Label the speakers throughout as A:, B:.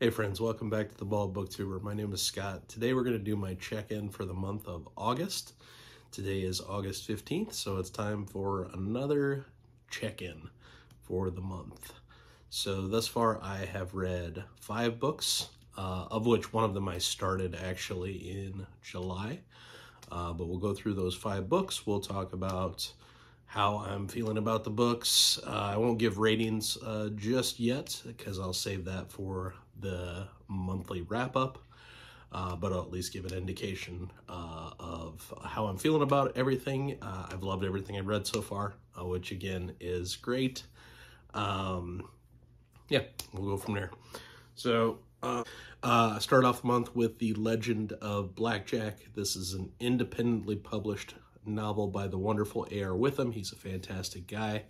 A: Hey friends, welcome back to the Bald Booktuber. My name is Scott. Today we're going to do my check-in for the month of August. Today is August 15th, so it's time for another check-in for the month. So thus far I have read 5 books, of which one of them I started actually in July. But we'll go through those 5 books. We'll talk about how I'm feeling about the books. I won't give ratings just yet because I'll save that for the monthly wrap-up, but I'll at least give an indication of how I'm feeling about everything. I've loved everything I've read so far, which again is great. Yeah, we'll go from there. So start off the month with the Legend of Blackjack. This is an independently published novel by the wonderful A.R. Witham. He's a fantastic guy.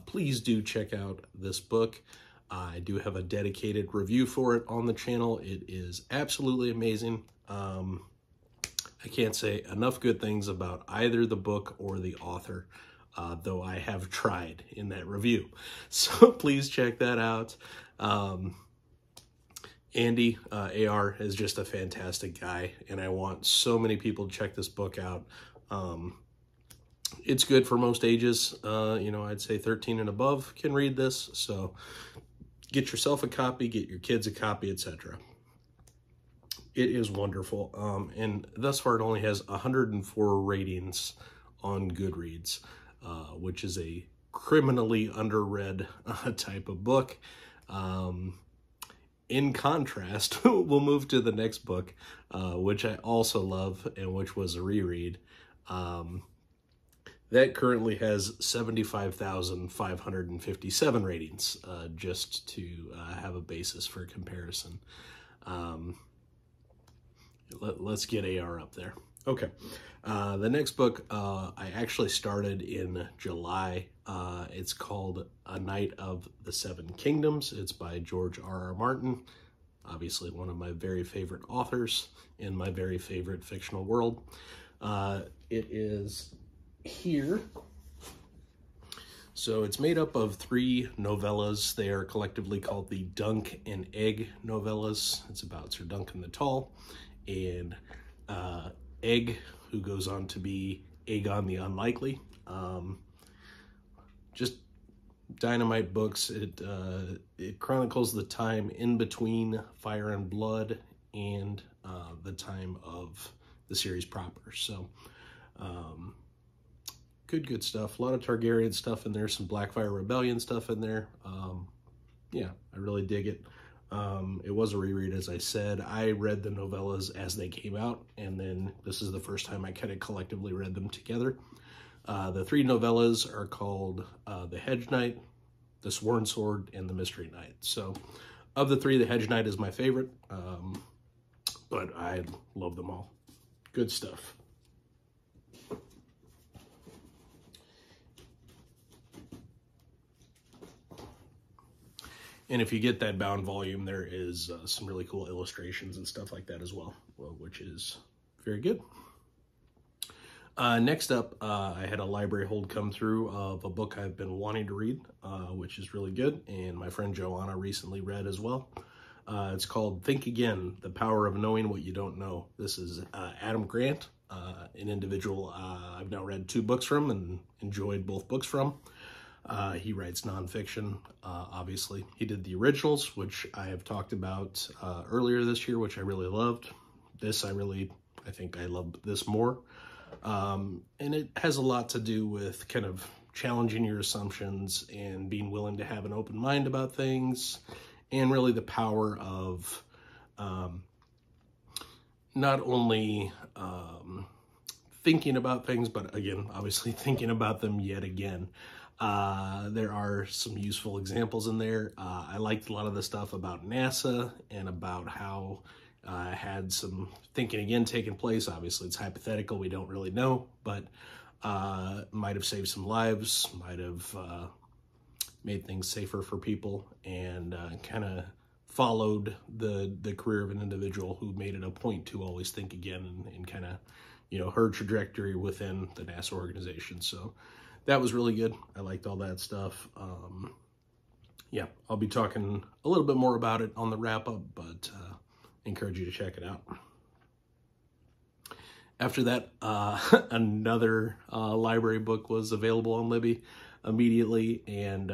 A: Please do check out this book. I do have a dedicated review for it on the channel. It is absolutely amazing. I can't say enough good things about either the book or the author, though I have tried in that review. So please check that out. Andy, AR, is just a fantastic guy, and I want so many people to check this book out. It's good for most ages. I'd say 13 and above can read this, so get yourself a copy, get your kids a copy, etc. It is wonderful, and thus far it only has 104 ratings on Goodreads, which is a criminally underread type of book. In contrast, we'll move to the next book, which I also love and which was a reread. That currently has 75,557 ratings, just to have a basis for comparison. Let's get AR up there. Okay, the next book I actually started in July. It's called A Knight of the Seven Kingdoms. It's by George R.R. Martin, obviously one of my very favorite authors in my very favorite fictional world. It is here. So it's made up of 3 novellas. They are collectively called the Dunk and Egg novellas. It's about Sir Duncan the Tall and Egg, who goes on to be Aegon the Unlikely. Just dynamite books. It chronicles the time in between Fire and Blood and the time of the series proper. So good stuff. A lot of Targaryen stuff in there, some Blackfire Rebellion stuff in there. Yeah, I really dig it. It was a reread, as I said. I read the novellas as they came out, and then this is the first time I kind of collectively read them together. The 3 novellas are called The Hedge Knight, The Sworn Sword, and The Mystery Knight. So of the 3, The Hedge Knight is my favorite, but I love them all. Good stuff. And if you get that bound volume, there is some really cool illustrations and stuff like that as well, which is very good. Next up, I had a library hold come through of a book I've been wanting to read, which is really good, and my friend Joanna recently read as well. It's called Think Again, The Power of Knowing What You Don't Know. This is Adam Grant, an individual I've now read 2 books from and enjoyed both books from. He writes nonfiction, obviously. He did the originals, which I have talked about earlier this year, which I really loved. This, I think I love this more. And it has a lot to do with kind of challenging your assumptions and being willing to have an open mind about things, and really the power of not only thinking about things, but again, obviously thinking about them yet again. There are some useful examples in there. I liked a lot of the stuff about NASA and about how had some thinking again taking place. Obviously, it's hypothetical. We don't really know, but might have saved some lives, might have made things safer for people, and kind of followed the career of an individual who made it a point to always think again and kind of, her trajectory within the NASA organization. So that was really good. I liked all that stuff. yeah, I'll be talking a little bit more about it on the wrap-up, but encourage you to check it out. After that, another library book was available on Libby immediately, and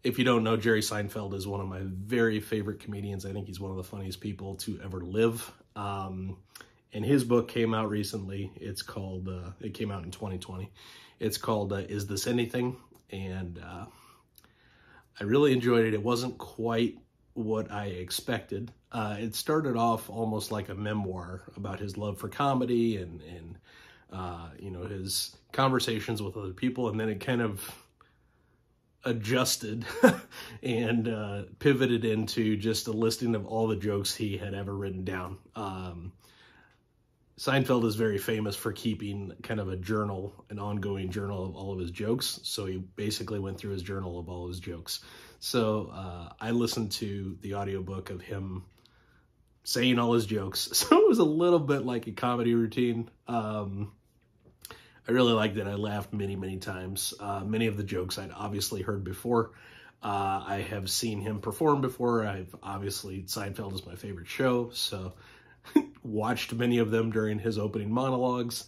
A: if you don't know, Jerry Seinfeld is one of my very favorite comedians. I think he's one of the funniest people to ever live. And his book came out recently. It's called, it came out in 2020. It's called Is This Anything? And I really enjoyed it. It wasn't quite what I expected. It started off almost like a memoir about his love for comedy and you know, his conversations with other people. And then it kind of adjusted and pivoted into just a listing of all the jokes he had ever written down. Seinfeld is very famous for keeping kind of a journal, an ongoing journal of all of his jokes. So he basically went through his journal of all his jokes. So I listened to the audiobook of him saying all his jokes. So it was a little bit like a comedy routine. I really liked it. I laughed many, many times. Many of the jokes I'd obviously heard before. I have seen him perform before. Seinfeld is my favorite show, so watched many of them during his opening monologues.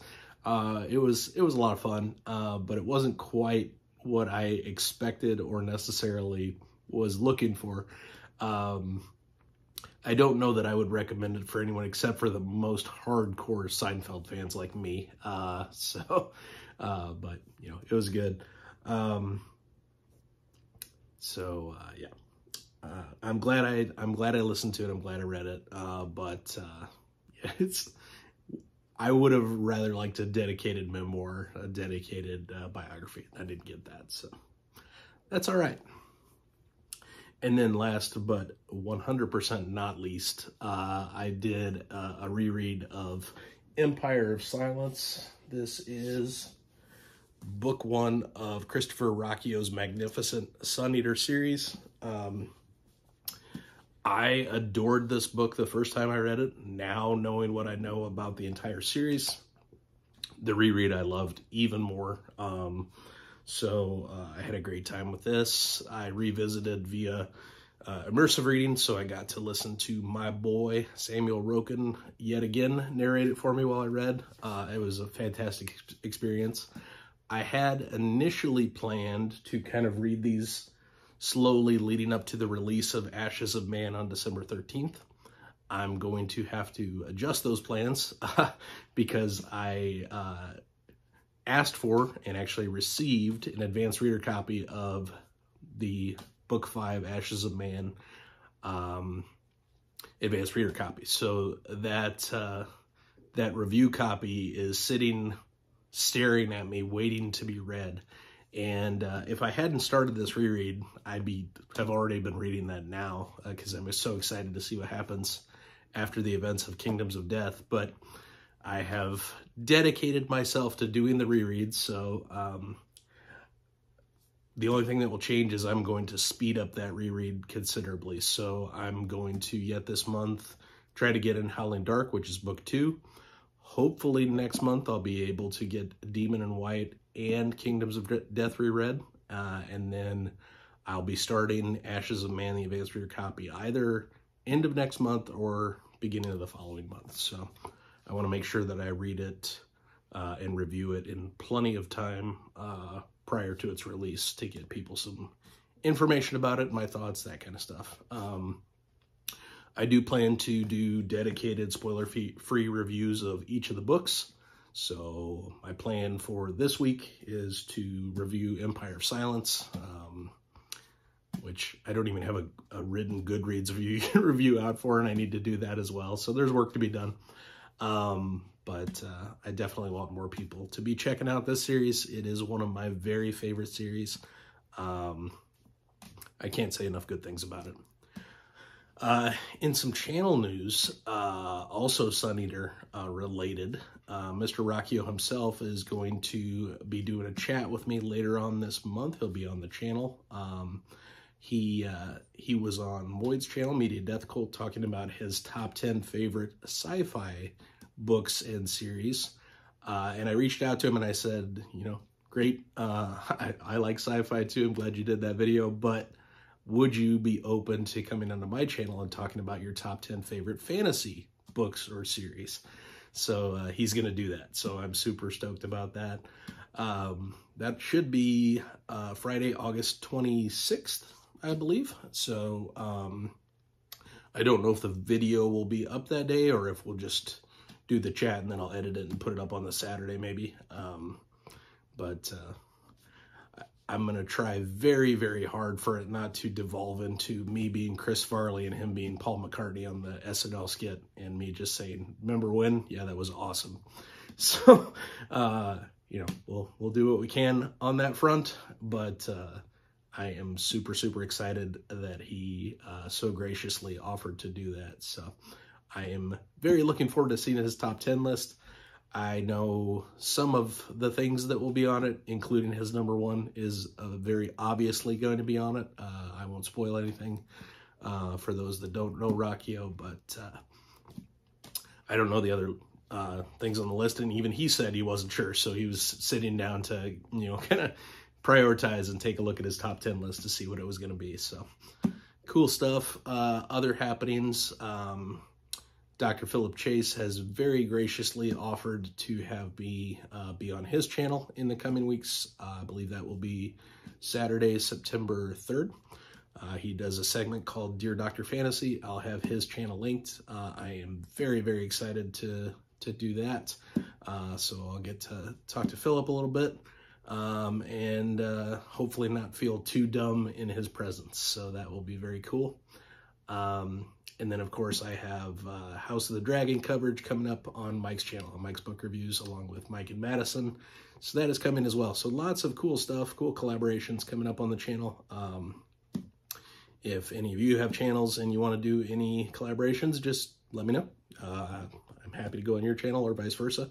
A: It was a lot of fun, but it wasn't quite what I expected or necessarily was looking for. I don't know that I would recommend it for anyone except for the most hardcore Seinfeld fans like me. But you know, it was good. Yeah. I'm glad I listened to it. I'm glad I read it. Yeah, I would have rather liked a dedicated memoir, a dedicated biography. I didn't get that, so that's all right. And then last but 100% not least, I did a reread of Empire of Silence. This is book 1 of Christopher Ruocchio's magnificent Sun Eater series. I adored this book the first time I read it. Now, knowing what I know about the entire series, the reread I loved even more. I had a great time with this. I revisited via immersive reading, so I got to listen to my boy Samuel Roken yet again narrate it for me while I read. It was a fantastic experience. I had initially planned to kind of read these slowly leading up to the release of Ashes of Man on December 13th. I'm going to have to adjust those plans because I asked for and actually received an advanced reader copy of the Book 5 Ashes of Man advanced reader copy. So that review copy is sitting staring at me waiting to be read. And if I hadn't started this reread, I've already been reading that now because I'm so excited to see what happens after the events of Kingdoms of Death. But I have dedicated myself to doing the rereads, so the only thing that will change is I'm going to speed up that reread considerably. So I'm going to, yet this month, try to get in Howling Dark, which is book 2. Hopefully next month I'll be able to get Demon in White and Kingdoms of Death reread, and then I'll be starting Ashes of Man, the advanced reader copy, either end of next month or beginning of the following month. So I want to make sure that I read it and review it in plenty of time prior to its release to get people some information about it, my thoughts, that kind of stuff. I do plan to do dedicated spoiler-free reviews of each of the books. So my plan for this week is to review Empire of Silence, which I don't even have a written Goodreads review out for, and I need to do that as well. So there's work to be done. But I definitely want more people to be checking out this series. It is one of my very favorite series. I can't say enough good things about it. In some channel news, also Sun Eater related, Mr. Ruocchio himself is going to be doing a chat with me later on this month. He'll be on the channel. He was on Moyd's channel, Media Death Cult, talking about his top 10 favorite sci-fi books and series. And I reached out to him and I said, you know, great. I like sci-fi too. I'm glad you did that video, but would you be open to coming onto my channel and talking about your top 10 favorite fantasy books or series? So he's going to do that. So I'm super stoked about that. That should be Friday, August 26th, I believe. So I don't know if the video will be up that day or if we'll just do the chat and then I'll edit it and put it up on the Saturday maybe. But I'm going to try very, very hard for it not to devolve into me being Chris Farley and him being Paul McCartney on the SNL skit and me just saying, remember when? Yeah, that was awesome. So, you know, we'll do what we can on that front, but I am super, super excited that he so graciously offered to do that. So I am very looking forward to seeing his top 10 list. I know some of the things that will be on it, including his number one, is very obviously going to be on it. I won't spoil anything for those that don't know Rockio, but I don't know the other things on the list, and even he said he wasn't sure, so he was sitting down to, you know, kind of prioritize and take a look at his top 10 list to see what it was going to be. So cool stuff. Other happenings. Dr. Philip Chase has very graciously offered to have me be on his channel in the coming weeks. I believe that will be Saturday, September 3rd. He does a segment called Dear Dr. Fantasy. I'll have his channel linked. I am very, very excited to do that. So I'll get to talk to Philip a little bit and hopefully not feel too dumb in his presence. So that will be very cool. And then, of course, I have House of the Dragon coverage coming up on Mike's channel, on Mike's Book Reviews, along with Mike and Madison. So that is coming as well. So lots of cool stuff, cool collaborations coming up on the channel. If any of you have channels and you want to do any collaborations, just let me know. I'm happy to go on your channel or vice versa.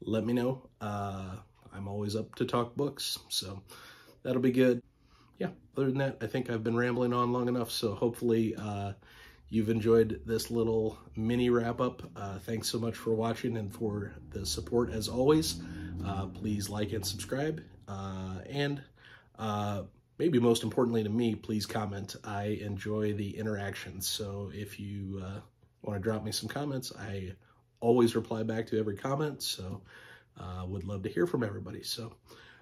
A: Let me know. I'm always up to talk books, so that'll be good. Yeah, other than that, I think I've been rambling on long enough, so hopefully you've enjoyed this little mini wrap-up. Thanks so much for watching and for the support as always. Please like and subscribe. And maybe most importantly to me, please comment. I enjoy the interactions. So if you want to drop me some comments, I always reply back to every comment. So would love to hear from everybody. So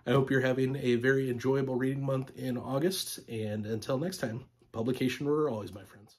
A: I hope you're having a very enjoyable reading month in August. And until next time, publication order always, my friends.